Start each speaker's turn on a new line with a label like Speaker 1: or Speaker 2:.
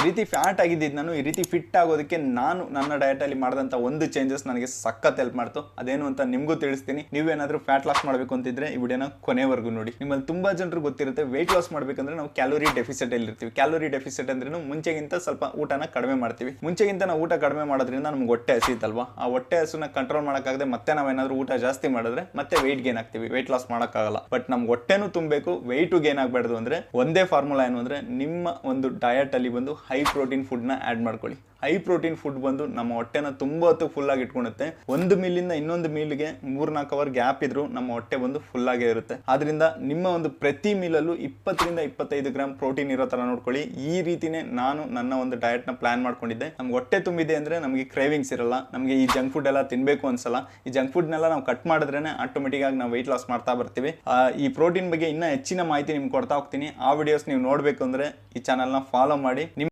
Speaker 1: ರೀತಿ ಫ್ಯಾಟ್ ಆಗಿದ್ದು ನಾನು ಈ ರೀತಿ ಫಿಟ್ ಆಗೋದಕ್ಕೆ ನಾನು ನನ್ನ ಡಯಟ್ ಅಲ್ಲಿ ಮಾಡಿದಂತ ಒಂದು ಚೇಂಜಸ್ ನನಗೆ ಸಖತ್ ಹೆಲ್ಪ್ ಮಾಡ್ತು. ಅದೇನು ಅಂತ ನಿಮಗೂ ತಿಳಿಸ್ತೀನಿ. ನೀವೇನಾದ್ರೂ ಫ್ಯಾಟ್ ಲಾಸ್ ಮಾಡಬೇಕು ಅಂತಿದ್ರೆ ಈ ವಿಡಿಯೋನ ಕೊನೆವರೆಗೂ ನೋಡಿ. ನಿಮ್ಮಲ್ಲಿ ತುಂಬಾ ಜನರು ಗೊತ್ತಿರುತ್ತೆ weight loss ಮಾಡಬೇಕಂದ್ರೆ ನಾವು ಕ್ಯಾಲೋರಿ ಡೆಫಿಸಿಟ್ ಅಲ್ಲಿ ಇರ್ತೀವಿ. ಕ್ಯಾಲೋರಿ ಡೆಫಿಸಿಟ್ ಅಂದ್ರೆ ಮುಂಚೆಗಿಂತ ಸ್ವಲ್ಪ ಊಟನ ಕಡಿಮೆ ಮಾಡ್ತೀವಿ. ಮುಂಚೆಗಿಂತ ನಾವು ಊಟ ಕಡಿಮೆ ಮಾಡೋದ್ರಿಂದ ನಮ್ಗೆ ಹೊಟ್ಟೆ ಹಸಿತಲ್ವಾ, ಆ ಹೊಟ್ಟೆ ಹಸುನ ಕಂಟ್ರೋಲ್ ಮಾಡೋಕ್ಕಾಗದೆ ಮತ್ತೆ ನಾವೇನಾದ್ರೂ ಊಟ ಜಾಸ್ತಿ ಮಾಡಿದ್ರೆ ಮತ್ತೆ weight ಗೇನ್ ಆಗ್ತೀವಿ. weight loss ಮಾಡೋಕ್ಕಾಗಲ್ಲ. ಬಟ್ ನಮ್ಗೆ ಹೊಟ್ಟೆನೂ ತುಂಬಬೇಕು, weight ಗೇನ್ ಆಗಬಾರ್ದು ಅಂದ್ರೆ ಒಂದೇ ಫಾರ್ಮುಲಾ ಏನು ಅಂದ್ರೆ ನಿಮ್ಮ ಒಂದು ಡಯಟ್ ಅಲ್ಲಿ ಬಂದು ಹೈ ಪ್ರೋಟೀನ್ ಫುಡ್ ನ ಆಡ್ ಮಾಡ್ಕೊಳ್ಳಿ. ಹೈ ಪ್ರೋಟೀನ್ ಫುಡ್ ಬಂದು ನಮ್ಮ ಹೊಟ್ಟೆನ ತುಂಬಾ ಹೊತ್ತು ಫುಲ್ ಆಗಿ ಇಟ್ಕೊಳ್ಳುತ್ತೆ. ಒಂದು ಮೀಲಿಂದ ಇನ್ನೊಂದು ಮೀಲ್ಗೆ 3-4 ಅವರ್ ಗ್ಯಾಪ್ ಇದ್ರೂ ನಮ್ಮ ಹೊಟ್ಟೆ ಬಂದು ಫುಲ್ ಆಗೇ ಇರುತ್ತೆ. ಆದ್ರಿಂದ ನಿಮ್ಮ ಒಂದು ಪ್ರತಿ ಮೀಲಲ್ಲೂ 20 ರಿಂದ 25 ಗ್ರಾಮ್ ಪ್ರೋಟೀನ್ ಇರೋ ತರ ನೋಡ್ಕೊಳ್ಳಿ. ಈ ರೀತಿನೇ ನಾನು ನನ್ನ ಒಂದು ಡಯಟ್ ನ ಪ್ಲಾನ್ ಮಾಡ್ಕೊಂಡಿದ್ದೆ. ನಮ್ಗೆ ಹೊಟ್ಟೆ ತುಂಬಿದೆ ಅಂದ್ರೆ ನಮಗೆ ಕ್ರೇವಿಂಗ್ಸ್ ಇರಲ್ಲ, ನಮಗೆ ಈ ಜಂಕ್ ಫುಡ್ ಎಲ್ಲ ತಿನ್ಬೇಕು ಅನ್ಸಲ್ಲ. ಈ ಜಂಕ್ ಫುಡ್ ನೆಲ್ಲ ನಾವು ಕಟ್ ಮಾಡಿದ್ರೇನೆ ಆಟೋಮೆಟಿಕ್ ಆಗಿ ನಾವು weight loss ಮಾಡ್ತಾ ಬರ್ತೀವಿ. ಈ ಪ್ರೋಟೀನ್ ಬಗ್ಗೆ ಇನ್ನೂ ಹೆಚ್ಚಿನ ಮಾಹಿತಿ ನಿಮ್ಗೆ ಕೊಡ್ತಾ ಹೋಗ್ತೀನಿ. ಆ ವಿಡಿಯೋಸ್ ನೀವು ನೋಡ್ಬೇಕು ಅಂದ್ರೆ ಈ ಚಾನಲ್ ನ ಫಾಲೋ ಮಾಡಿ.